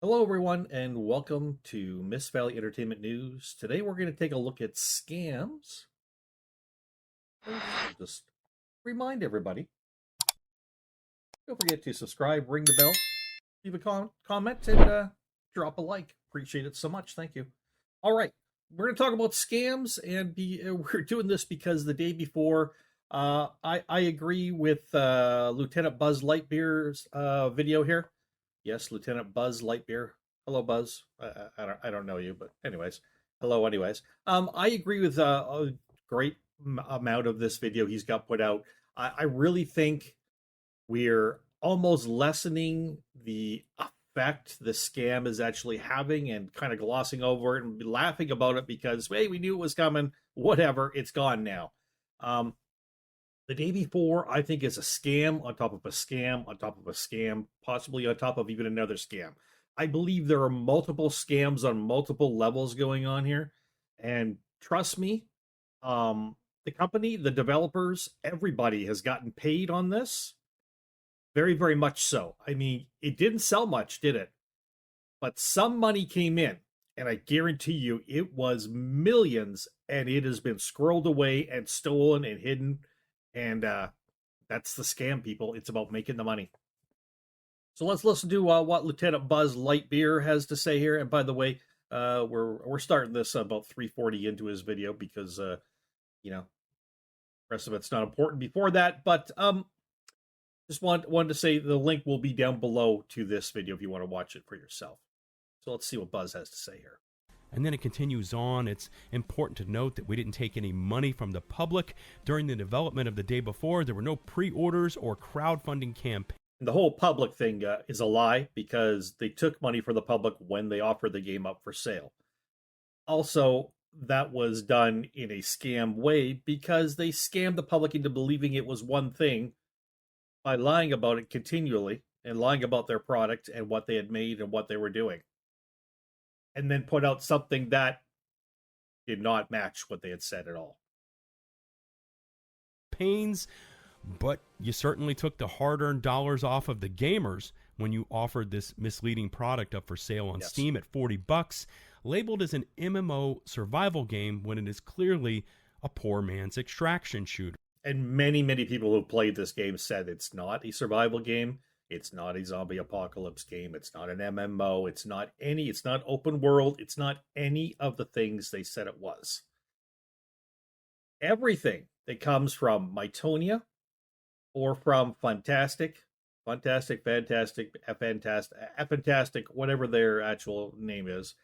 Hello, everyone, and welcome to Miss Valley Entertainment News. Today, we're going to take a look at scams. First, I'll just remind everybody, don't forget to subscribe, ring the bell, leave a comment, and drop a like. Appreciate it so much. Thank you. All right, we're going to talk about scams, and we're doing this because the day before, I agree with Lieutenant Buzz Lightyear's video here. Yes, Lieutenant Buzz Lightyear. Hello, Buzz. I don't know you, but anyways, hello. Anyways, I agree with a great amount of this video he's got put out. I really think we're almost lessening the effect the scam is actually having and kind of glossing over it and laughing about it because, hey, we knew it was coming. Whatever, it's gone now. The day before, I think, is a scam on top of a scam on top of a scam, possibly on top of even another scam. I believe there are multiple scams on multiple levels going on here. And trust me, the company, the developers, everybody has gotten paid on this. Very, very much so. I mean, it didn't sell much, did it? But some money came in. And I guarantee you it was millions, and it has been squirreled away and stolen and hidden. And that's the scam, people. It's about making the money. So let's listen to what Lieutenant Buzz Lightyear has to say here. And by the way, we're starting this about 3:40 into his video because you know, the rest of it's not important before that. But just wanted to say the link will be down below to this video if you want to watch it for yourself. So let's see what Buzz has to say here. And then it continues on. It's important to note that we didn't take any money from the public during the development of the day before. There were no pre-orders or crowdfunding campaigns. The whole public thing is a lie because they took money from the public when they offered the game up for sale. Also, that was done in a scam way because they scammed the public into believing it was one thing by lying about it continually and lying about their product and what they had made and what they were doing. And then put out something that did not match what they had said at all. But you certainly took the hard-earned dollars off of the gamers when you offered this misleading product up for sale on Steam at $40, labeled as an MMO survival game when it is clearly a poor man's extraction shooter. And many, many people who played this game said it's not a survival game. It's not a zombie apocalypse game. It's not an MMO. It's not open world. It's not any of the things they said it was. Everything that comes from Mytona or from FNTASTIC, whatever their actual name is,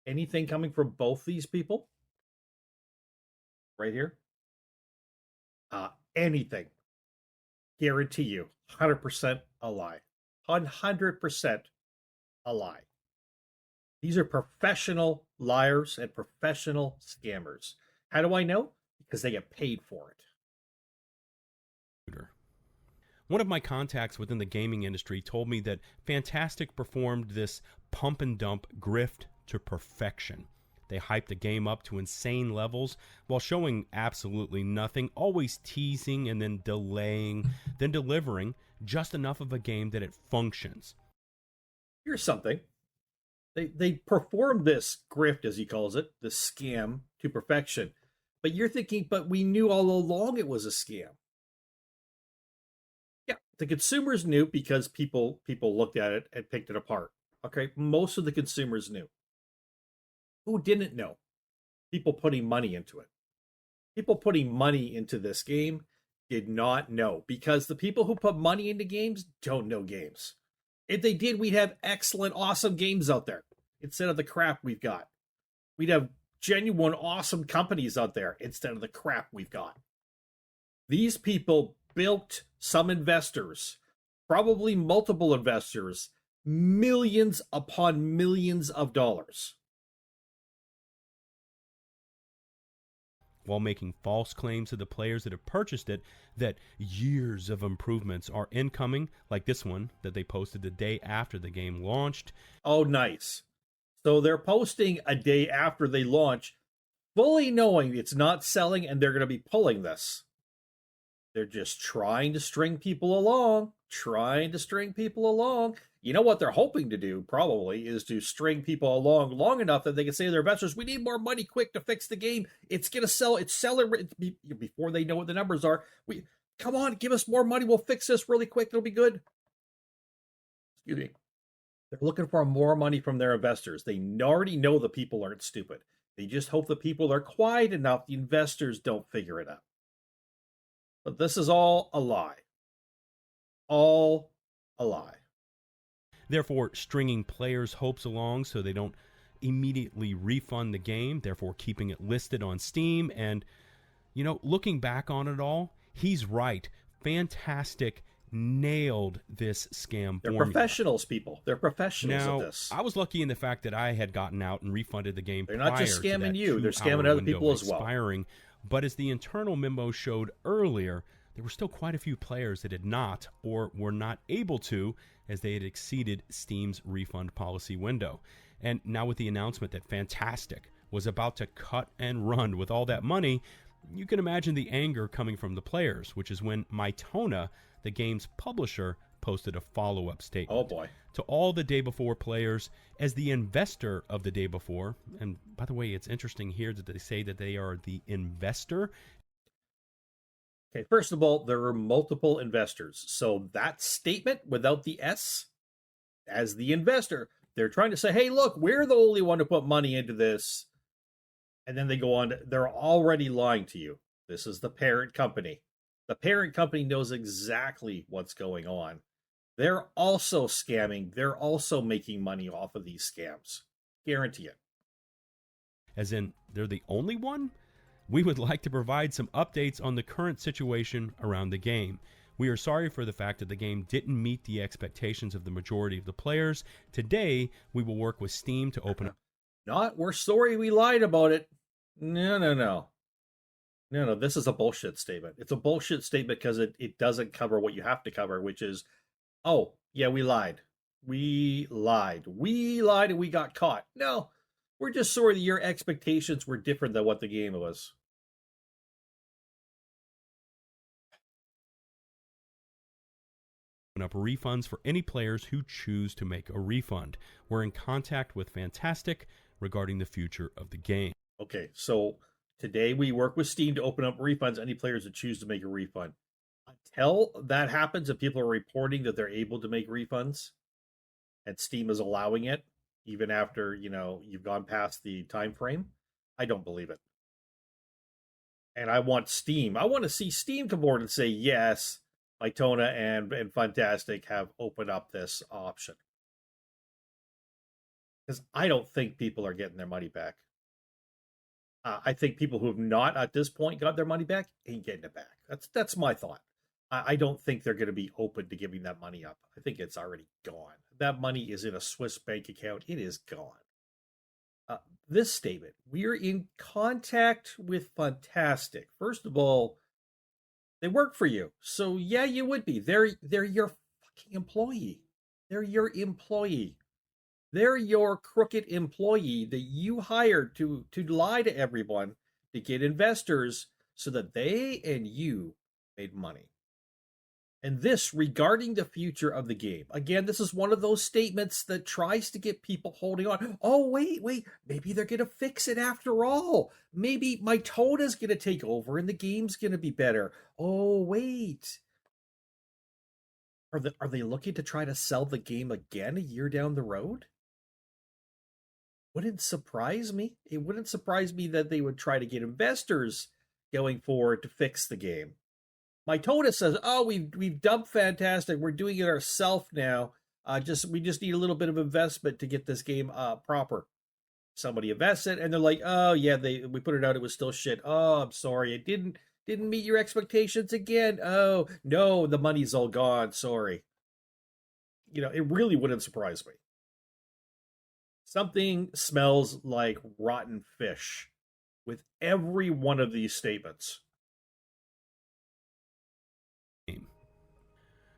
anything coming from both these people, right here, anything, guarantee you, 100% a lie. 100% a lie. These are professional liars and professional scammers. How do I know? Because they get paid for it. One of my contacts within the gaming industry told me that FNTASTIC performed this pump and dump grift to perfection. They hyped the game up to insane levels while showing absolutely nothing, always teasing and then delaying, then delivering just enough of a game that it functions. Here's something. They performed this grift, as he calls it, the scam, to perfection. But you're thinking, but we knew all along it was a scam. Yeah, the consumers knew because people looked at it and picked it apart. Okay, most of the consumers knew. Who didn't know? People putting money into it. People putting money into this game did not know because the people who put money into games don't know games. If they did, we'd have excellent, awesome games out there instead of the crap we've got. We'd have genuine, awesome companies out there instead of the crap we've got. These people bilked some investors, probably multiple investors, millions upon millions of dollars. While making false claims to the players that have purchased it that years of improvements are incoming, like this one that they posted the day after the game launched. Oh, nice. So they're posting a day after they launch, fully knowing it's not selling and they're going to be pulling this. They're just trying to string people along, trying to string people along. You know what they're hoping to do, probably, is to string people along long enough that they can say to their investors, we need more money quick to fix the game. It's going to sell. It's selling before they know what the numbers are. Come on, give us more money. We'll fix this really quick. It'll be good. Excuse me. They're looking for more money from their investors. They already know the people aren't stupid. They just hope the people are quiet enough the investors don't figure it out. But this is all a lie. All a lie. Therefore, stringing players' hopes along so they don't immediately refund the game, therefore keeping it listed on Steam. And, you know, looking back on it all, he's right. FNTASTIC nailed this scam They're formula. professionals, people. They're professionals now, at this. I was lucky in the fact that I had gotten out and refunded the game. They're not just prior to scamming that you, they're 2-hour scamming other window people as well. expiring. But as the internal memo showed earlier, there were still quite a few players that did not or were not able to, as they had exceeded Steam's refund policy window. And now with the announcement that FNTASTIC was about to cut and run with all that money, you can imagine the anger coming from the players, which is when Mytona, the game's publisher, posted a follow-up statement. Oh boy. To all the Day Before players, as the investor of the Day Before, and by the way, it's interesting here that they say that they are the investor. Okay, first of all, there are multiple investors. So that statement without the S, as the investor, they're trying to say, hey, look, we're the only one to put money into this. And then they go on, they're already lying to you. This is the parent company. The parent company knows exactly what's going on. They're also scamming. They're also making money off of these scams. Guarantee it. As in, they're the only one? We would like to provide some updates on the current situation around the game. We are sorry for the fact that the game didn't meet the expectations of the majority of the players. Today, we will work with Steam to open up. Not, we're sorry we lied about it. No. This is a bullshit statement. It's a bullshit statement because it doesn't cover what you have to cover, which is, oh, yeah, we lied. We lied and we got caught. No, we're just sorry that your expectations were different than what the game was. Up refunds for any players who choose to make a refund. We're in contact with FNTASTIC regarding the future of the game. Okay, so today we work with Steam to open up refunds any players that choose to make a refund. Until that happens and people are reporting that they're able to make refunds and Steam is allowing it, even after, you've gone past the time frame, I don't believe it. And I want to see Steam come forward and say, yes, Mytona and FNTASTIC have opened up this option. Because I don't think people are getting their money back. I think people who have not at this point got their money back ain't getting it back. That's my thought. I don't think they're going to be open to giving that money up. I think it's already gone. That money is in a Swiss bank account. It is gone. This statement, we're in contact with FNTASTIC. First of all, they work for you. So yeah, you would be. They're your fucking employee. They're your employee. They're your crooked employee that you hired to lie to everyone to get investors so that they and you made money. And this regarding the future of the game. Again, this is one of those statements that tries to get people holding on. Oh, wait. Maybe they're going to fix it after all. Maybe Mytona's going to take over and the game's going to be better. Oh, wait. Are they looking to try to sell the game again a year down the road? Wouldn't surprise me. It wouldn't surprise me that they would try to get investors going forward to fix the game. Mytona says, "Oh, we've dumped FNTASTIC. We're doing it ourselves now. We just need a little bit of investment to get this game proper." Somebody invests it, and they're like, "Oh yeah, we put it out. It was still shit. Oh, I'm sorry, it didn't meet your expectations again. Oh no, the money's all gone. Sorry." It really wouldn't surprise me. Something smells like rotten fish with every one of these statements.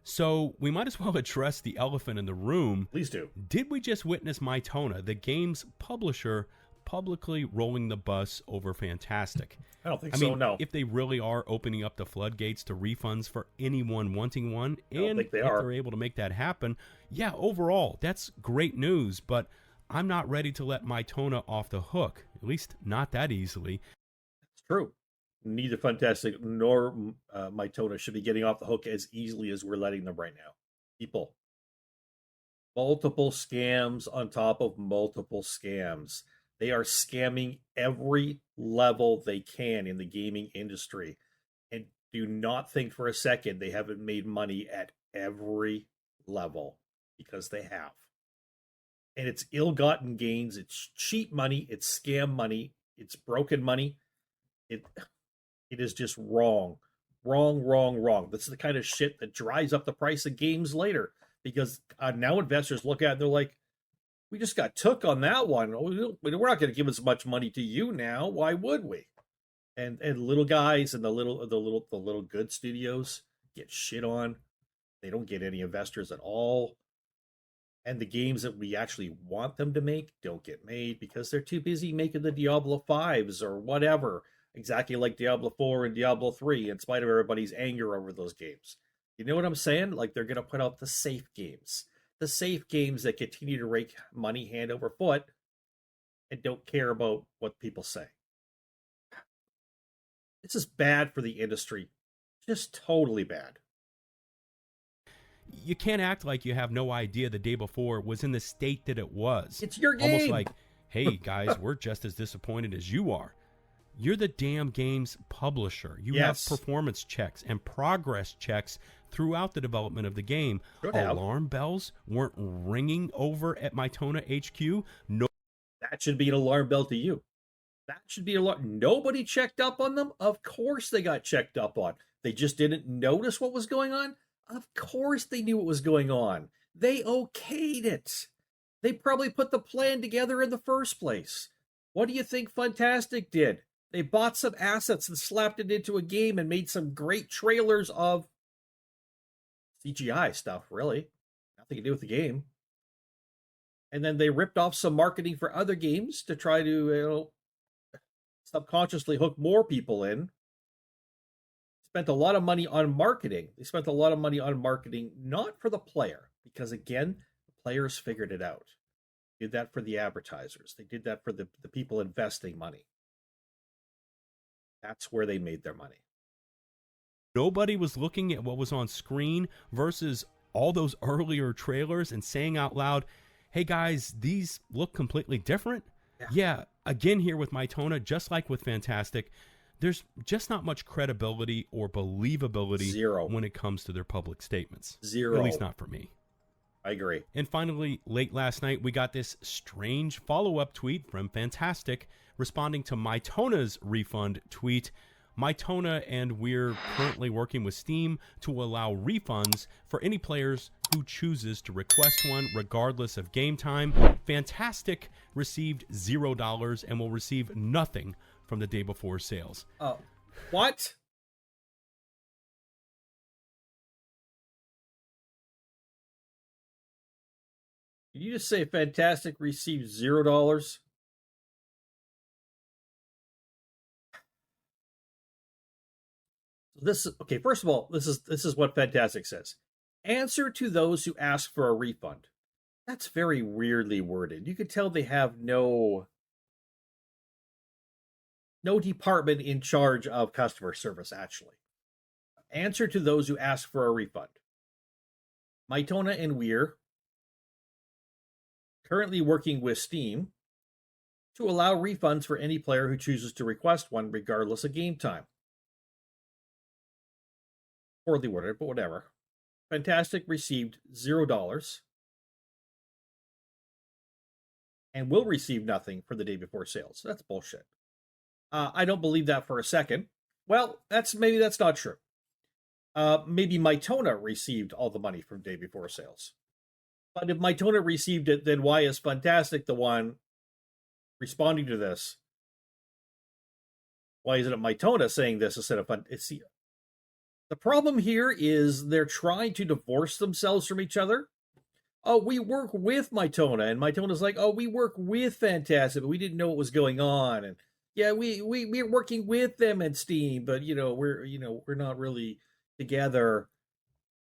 So we might as well address the elephant in the room. Please do. Did we just witness Mytona, the game's publisher, publicly rolling the bus over FNTASTIC. I don't think I so, mean, no. if they really are opening up the floodgates to refunds for anyone wanting one, I don't and think they if are. they're able to make that happen, yeah, overall, that's great news, but I'm not ready to let Mytona off the hook, at least not that easily. It's true. Neither FNTASTIC nor Mytona should be getting off the hook as easily as we're letting them right now. People, multiple scams on top of multiple scams. They are scamming every level they can in the gaming industry. And do not think for a second they haven't made money at every level, because they have. And it's ill-gotten gains, it's cheap money, it's scam money, it's broken money. It is just wrong. Wrong, wrong, wrong. This is the kind of shit that drives up the price of games later, because now investors look at it and they're like, we just got took on that one. We're not going to give as much money to you now. Why would we? And little guys and the little good studios get shit on. They don't get any investors at all. And the games that we actually want them to make don't get made because they're too busy making the Diablo 5s or whatever. Exactly like Diablo 4 and Diablo 3, in spite of everybody's anger over those games. You know what I'm saying? Like, they're going to put out the safe games. The safe games that continue to rake money hand over foot and don't care about what people say. This is bad for the industry. Just totally bad. You can't act like you have no idea the day before was in the state that it was. It's your game. Almost like, hey, guys, we're just as disappointed as you are. You're the damn game's publisher. You Yes. have performance checks and progress checks throughout the development of the game. Alarm bells weren't ringing over at Mytona HQ. No, that should be an alarm bell to you. That should be an alarm. Nobody checked up on them? Of course they got checked up on. They just didn't notice what was going on? Of course they knew what was going on. They okayed it. They probably put the plan together in the first place. What do you think FNTASTIC did? They bought some assets and slapped it into a game and made some great trailers of CGI stuff, really. Nothing to do with the game. And then they ripped off some marketing for other games to try to, subconsciously hook more people in. Spent a lot of money on marketing. They spent a lot of money on marketing, not for the player, because again, the players figured it out. They did that for the advertisers. They did that for the people investing money. That's where they made their money. Nobody was looking at what was on screen versus all those earlier trailers and saying out loud, hey guys, these look completely different. Yeah, again here with Mytona, just like with FNTASTIC, there's just not much credibility or believability Zero. when it comes to their public statements. Zero. At least not for me. I agree. And finally, late last night, we got this strange follow-up tweet from FNTASTIC responding to Mytona's refund tweet. Mytona and we're currently working with Steam to allow refunds for any players who chooses to request one regardless of game time. FNTASTIC received $0 and will receive nothing from the day before sales. Oh, what? Did you just say FNTASTIC received $0? Okay, first of all, this is what FNTASTIC says. Answer to those who ask for a refund. That's very weirdly worded. You could tell they have no department in charge of customer service, actually. Answer to those who ask for a refund. Mytona and we're currently working with Steam to allow refunds for any player who chooses to request one regardless of game time. Poorly worded, but whatever. FNTASTIC received $0 and will receive nothing for the day before sales. That's bullshit. I don't believe that for a second. Well, maybe that's not true. Maybe Mytona received all the money from day before sales. But if Mytona received it, then why is FNTASTIC the one responding to this? Why isn't it Mytona saying this instead of FNTASTIC? The problem here is they're trying to divorce themselves from each other. oh, we work with Mytona, and Mytona's like, oh, we work with FNTASTIC, but we didn't know what was going on, and yeah, we're working with them and Steam, but we're not really together.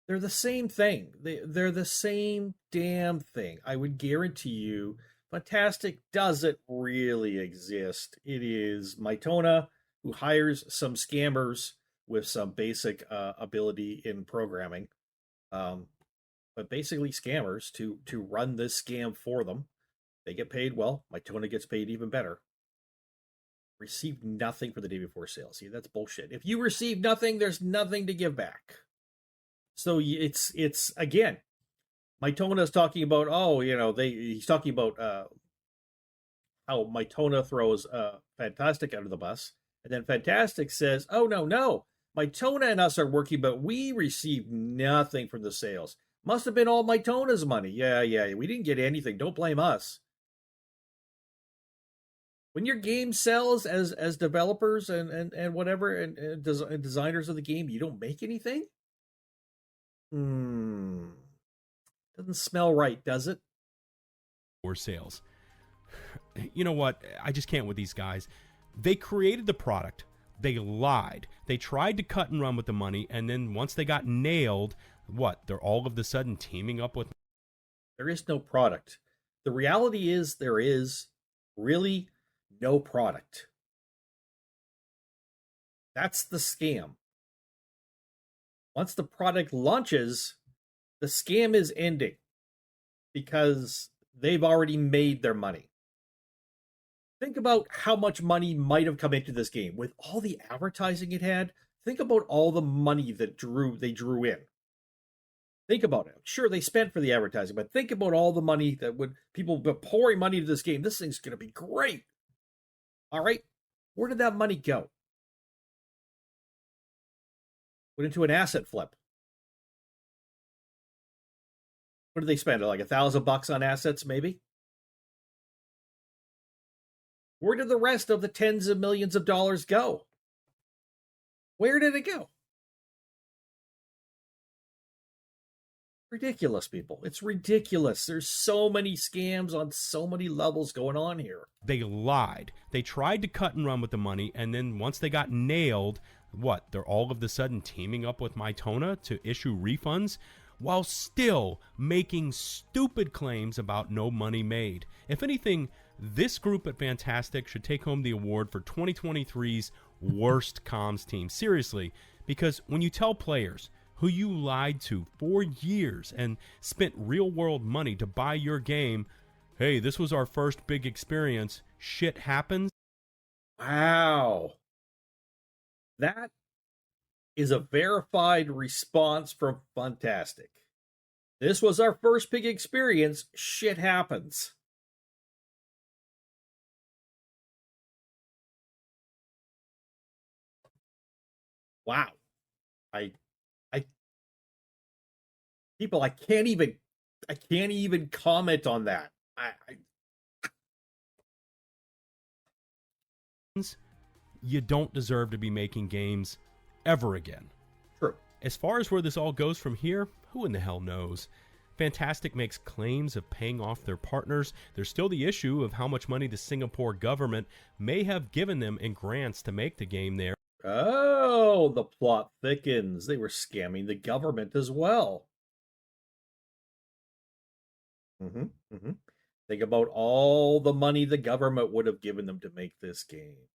They're the same thing. They're the same damn thing. I would guarantee you, FNTASTIC doesn't really exist. It is Mytona who hires some scammers with some basic ability in programming. But basically scammers to run this scam for them. They get paid well. Mytona gets paid even better. Received nothing for the day before sale. See, that's bullshit. If you receive nothing, there's nothing to give back. So it's again, Mytona is talking about he's talking about how Mytona throws FNTASTIC under the bus, and then FNTASTIC says, oh no, Mytona and us are working, but we received nothing from the sales. Must have been all Mytona's money. Yeah, we didn't get anything. Don't blame us. When your game sells as developers and whatever and designers of the game, you don't make anything? Doesn't smell right, does it? Or sales. You know what? I just can't with these guys. They created the product. They lied. They tried to cut and run with the money, and then once they got nailed, what? They're all of a sudden teaming up with... There is no product. The reality is there is really no product. That's the scam. Once the product launches, the scam is ending because they've already made their money. Think about how much money might have come into this game with all the advertising it had. Think about all the money that they drew in. Think about it. Sure, they spent for the advertising, but think about all the money that people be pouring money into this game. This thing's going to be great. All right, where did that money go? Went into an asset flip. What did they spend? Like $1,000 on assets, maybe? Where did the rest of the tens of millions of dollars go? Where did it go? Ridiculous, people. It's ridiculous. There's so many scams on so many levels going on here. They lied. They tried to cut and run with the money, and then once they got nailed, what? They're all of a sudden teaming up with Mytona to issue refunds while still making stupid claims about no money made. If anything, this group at FNTASTIC should take home the award for 2023's worst comms team. Seriously, because when you tell players who you lied to for years and spent real-world money to buy your game, hey, this was our first big experience, shit happens. Wow. That is a verified response from FNTASTIC. This was our first big experience, shit happens. Wow. People, I can't even comment on that. You don't deserve to be making games ever again. True. As far as where this all goes from here, who in the hell knows? FNTASTIC makes claims of paying off their partners. There's still the issue of how much money the Singapore government may have given them in grants to make the game there. Oh, the plot thickens. They were scamming the government as well. Think about all the money the government would have given them to make this game.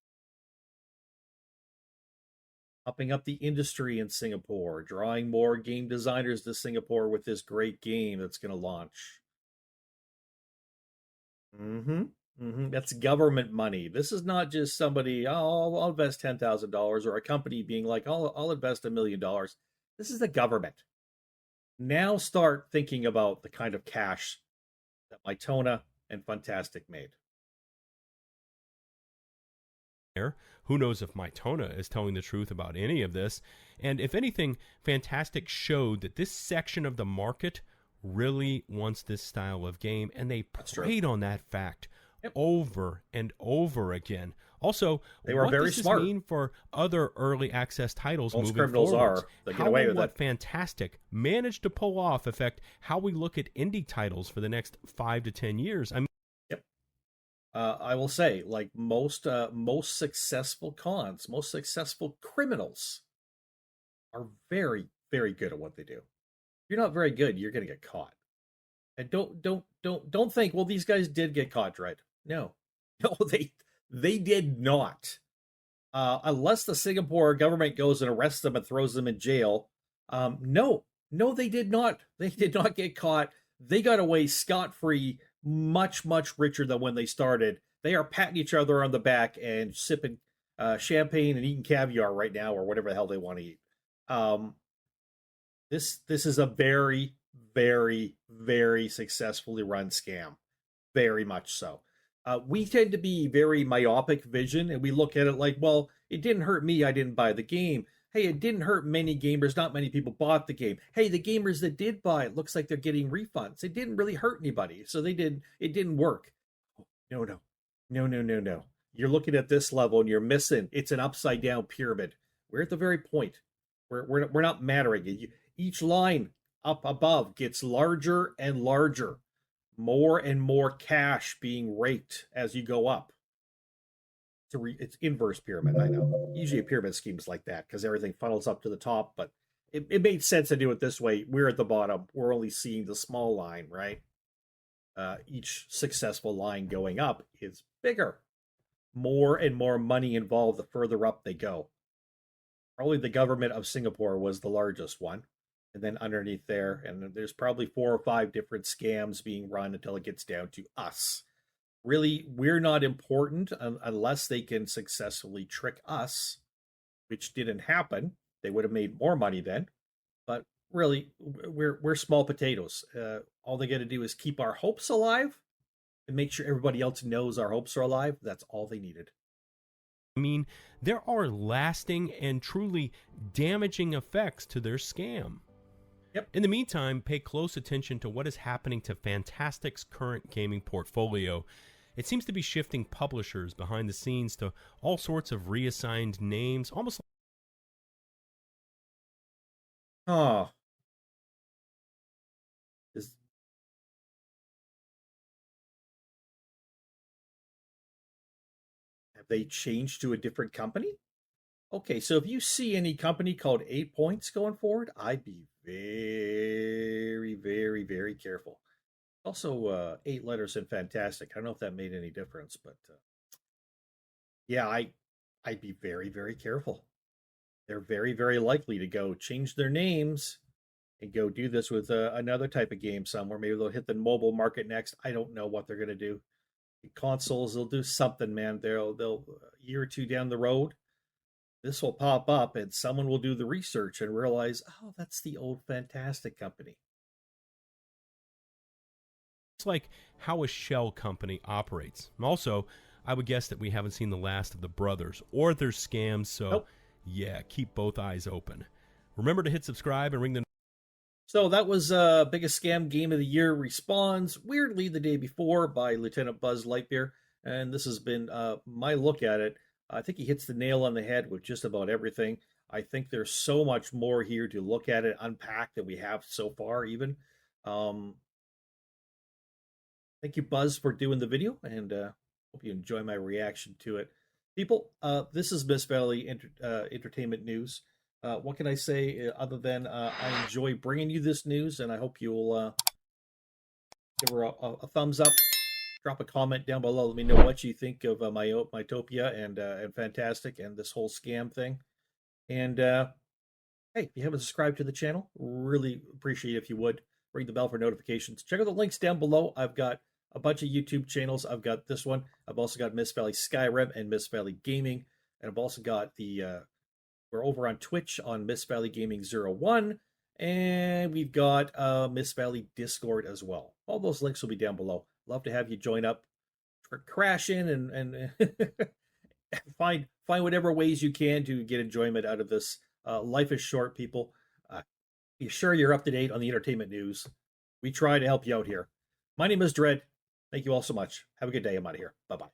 Upping up the industry in Singapore, drawing more game designers to Singapore with this great game that's going to launch. That's government money. This is not just somebody, oh, I'll invest $10,000, or a company being like, I'll invest $1 million. This is the government. Now start thinking about the kind of cash that Mytona and FNTASTIC made. Who knows if Mytona is telling the truth about any of this? And if anything, FNTASTIC showed that this section of the market really wants this style of game, and they preyed on that fact Yep. over and over again. Also, They were what very does this smart. mean for other early access titles Most moving criminals forwards? are. They get How away will with what it. FNTASTIC managed to pull off affect how we look at indie titles for the next 5 to 10 years? I mean, Yep. I will say, like most successful cons, most successful criminals are very, very good at what they do. If you're not very good, you're gonna get caught. And don't think, well, these guys did get caught, right? No, no, they did not. Unless the Singapore government goes and arrests them and throws them in jail. No, no, they did not. They did not get caught. They got away scot free, much, much richer than when they started. They are patting each other on the back and sipping champagne and eating caviar right now, or whatever the hell they want to eat. Um, this is a very, very, very successfully run scam. Very much so. We tend to be very myopic vision, and we look at it like, well, it didn't hurt me. I didn't buy the game. Hey, it didn't hurt many gamers. Not many people bought the game. Hey, the gamers that did buy it looks like they're getting refunds. It didn't really hurt anybody, so they did. It didn't work. No, no, no, no, no, no. You're looking at this level and you're missing. It's an upside down pyramid. We're at the very point. We're not mattering. Each line up above gets larger and larger, more and more cash being raked as you go up. It's inverse pyramid, I know. Usually a pyramid scheme is like that because everything funnels up to the top, but it made sense to do it this way. We're at the bottom. We're only seeing the small line, right? Each successful line going up is bigger. More and more money involved the further up they go. Probably the government of Singapore was the largest one. And then underneath there, and there's probably 4 or 5 different scams being run until it gets down to us. Really, we're not important unless they can successfully trick us, which didn't happen. They would have made more money then. But really, we're small potatoes. All they got to do is keep our hopes alive and make sure everybody else knows our hopes are alive. That's all they needed. I mean, there are lasting and truly damaging effects to their scam. Yep. In the meantime, pay close attention to what is happening to FNTASTIC's current gaming portfolio. It seems to be shifting publishers behind the scenes to all sorts of reassigned names, almost like Oh. Have they changed to a different company? Okay, so if you see any company called 8 Points going forward, I'd be very, very, very careful. Also, 8 letters in Fantastic. I don't know if that made any difference, but yeah, I'd be very, very careful. They're very, very likely to go change their names and go do this with another type of game somewhere. Maybe they'll hit the mobile market next. I don't know what they're going to do. The consoles, they'll do something, man. They'll a year or two down the road, this will pop up and someone will do the research and realize, oh, that's the old Fantastic company. how a shell company operates. Also, I would guess that we haven't seen the last of the brothers or their scams, so Nope. yeah, keep both eyes open. Remember to hit subscribe and ring the So that was Biggest Scam Game of the Year Respawns, weirdly the day before, by Lieutenant Buzz Lightyear. And this has been my look at it. I think he hits the nail on the head with just about everything. I think there's so much more here to look at it, unpack than we have so far, even. Thank you, Buzz, for doing the video, and hope you enjoy my reaction to it. People, this is Miss Valley Entertainment News. What can I say other than I enjoy bringing you this news, and I hope you'll give her a thumbs up, drop a comment down below. Let me know what you think of Mytopia and Fantastic and this whole scam thing. And hey, if you haven't subscribed to the channel, really appreciate it if you would. Ring the bell for notifications. Check out the links down below. I've got a bunch of YouTube channels. I've got this one. I've also got Miss Valley Skyrim and Miss Valley Gaming. And I've also got we're over on Twitch on Miss Valley Gaming 01. And we've got Miss Valley Discord as well. All those links will be down below. Love to have you join up, crash in, and find whatever ways you can to get enjoyment out of this. Life is short, people. Be sure you're up to date on the entertainment news. We try to help you out here. My name is Dread. Thank you all so much. Have a good day. I'm out of here. Bye-bye.